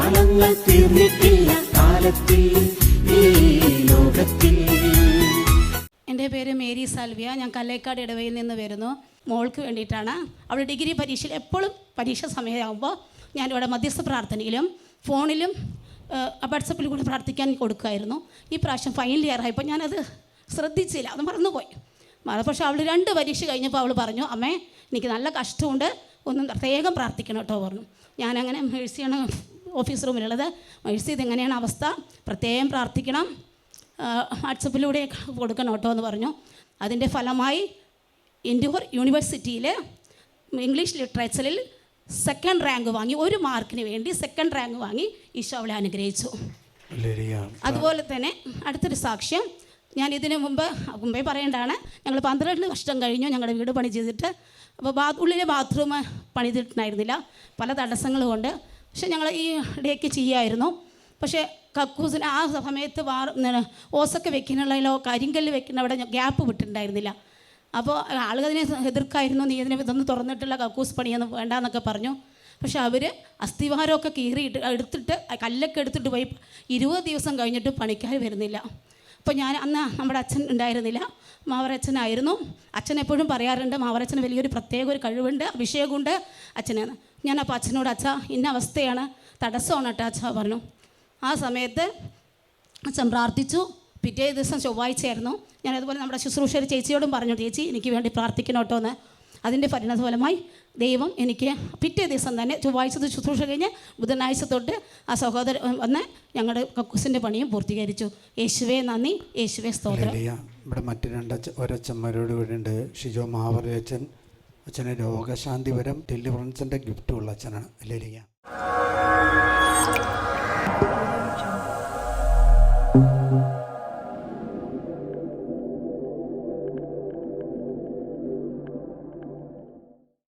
കാലങ്ങൾ തീർന്നിട്ടില്ല കാലത്തിൽ ഈ ലോകത്തിൽ. എൻ്റെ പേര് മേരി സാൽവിയ. ഞാൻ കല്ലേക്കാട് ഇടവയിൽ നിന്ന് വരുന്നു. മോൾക്ക് വേണ്ടിയിട്ടാണ്. അവൾ ഡിഗ്രി പരീക്ഷയിൽ എപ്പോഴും പരീക്ഷ സമയമാകുമ്പോൾ ഞാനിവിടെ മധ്യസ്ഥ പ്രാർത്ഥനയിലും ഫോണിലും വാട്സപ്പിൽ കൂടി പ്രാർത്ഥിക്കാൻ കൊടുക്കുമായിരുന്നു. ഈ പ്രാവശ്യം ഫൈനൽ ഇയർ ആയപ്പോൾ ഞാനത് ശ്രദ്ധിച്ചില്ല, അത് മറന്നുപോയി. പക്ഷേ അവൾ 2 പരീക്ഷ കഴിഞ്ഞപ്പോൾ അവൾ പറഞ്ഞു, അമ്മേ എനിക്ക് നല്ല കഷ്ടമുണ്ട്, ഒന്നും പ്രത്യേകം പ്രാർത്ഥിക്കണം കേട്ടോ പറഞ്ഞു. ഞാനങ്ങനെ മേഴ്സിയാണ് ഓഫീസ് റൂമിലുള്ളത്. മേഴ്സി ഇതെങ്ങനെയാണ് അവസ്ഥ, പ്രത്യേകം പ്രാർത്ഥിക്കണം, വാട്സപ്പിലൂടെ കൊടുക്കണം കേട്ടോ എന്ന് പറഞ്ഞു. അതിൻ്റെ ഫലമായി ഇൻഡോർ യൂണിവേഴ്സിറ്റിയിൽ ഇംഗ്ലീഷ് ലിറ്ററേച്ചറിൽ 2nd റാങ്ക് വാങ്ങി, 1 മാർക്കിന് വേണ്ടി 2nd റാങ്ക് വാങ്ങി ഈശോ അവളെ അനുഗ്രഹിച്ചു. അതുപോലെ തന്നെ അടുത്തൊരു സാക്ഷ്യം, ഞാൻ ഇതിന് മുമ്പേ പറയേണ്ടതാണ്. ഞങ്ങൾ 12 വർഷം കഴിഞ്ഞു ഞങ്ങളുടെ വീട് പണി ചെയ്തിട്ട്. അപ്പോൾ ഉള്ളിലെ ബാത്റൂം പണിതിട്ടുണ്ടായിരുന്നില്ല, പല തടസ്സങ്ങൾ കൊണ്ട്. പക്ഷേ ഞങ്ങൾ ഈ ഇടയ്ക്ക് ചെയ്യുമായിരുന്നു. പക്ഷേ കക്കൂസിന് ആ സമയത്ത് ഓസൊക്കെ വെക്കാനുള്ളതിലോ കരിങ്കല്ല് വെക്കുന്ന അവിടെ ഗ്യാപ്പ് വിട്ടിട്ടുണ്ടായിരുന്നില്ല. അപ്പോൾ ആളുകതിനെ എതിർക്കായിരുന്നു, നീ ഇതൊന്നും തുറന്നിട്ടുള്ള കക്കൂസ് പണിയൊന്നും വേണ്ടാന്നൊക്കെ പറഞ്ഞു. പക്ഷെ അവർ അസ്ഥിവാരമൊക്കെ കീറിയിട്ട് എടുത്തിട്ട് കല്ലൊക്കെ എടുത്തിട്ട് പോയി 20 ദിവസം കഴിഞ്ഞിട്ട് പണിക്കാർ വരുന്നില്ല. അപ്പോൾ ഞാൻ അന്ന് നമ്മുടെ അച്ഛൻ ഉണ്ടായിരുന്നില്ല, മാവറച്ചനായിരുന്നു. അച്ഛൻ എപ്പോഴും പറയാറുണ്ട് മാവറച്ചന് വലിയൊരു പ്രത്യേക ഒരു കഴിവുണ്ട്, അഭിഷേകമുണ്ട് അച്ഛന്. ഞാൻ അപ്പോൾ അച്ഛനോട് അച്ഛാ ഇന്ന അവസ്ഥയാണ്, തടസ്സമാണ് കേട്ടോ അച്ഛാ പറഞ്ഞു. ആ സമയത്ത് അച്ഛൻ പ്രാർത്ഥിച്ചു. പിറ്റേ ദിവസം ചൊവ്വാഴ്ചയായിരുന്നു. ഞാനതുപോലെ നമ്മുടെ ശുശ്രൂഷ ചേച്ചിയോടും പറഞ്ഞു, ചേച്ചി എനിക്ക് വേണ്ടി പ്രാർത്ഥിക്കണം കേട്ടോ എന്ന്. അതിൻ്റെ പരിണതഫലമായി ദൈവം എനിക്ക് പിറ്റേ ദിവസം തന്നെ ചൊവ്വാഴ്ചത്തെ ശുശ്രൂഷ കഴിഞ്ഞ് ബുധനാഴ്ച തൊട്ട് ആ സഹോദരൻ വന്ന് ഞങ്ങളുടെ കക്കൂസിൻ്റെ പണിയും പൂർത്തീകരിച്ചു. യേശുവേ നന്ദി, യേശുവേ സ്തോത്രം. ഇവിടെ മറ്റു 2 ഒരച്ഛന്മാരോട് കൂടിയുണ്ട്. ഷിജോ മാവറി അച്ഛൻ. അച്ഛന് രോഗശാന്തിപരം ഡെലിവറൻസിൻ്റെ ഗിഫ്റ്റുള്ള അച്ഛനാണ്. അല്ലേ?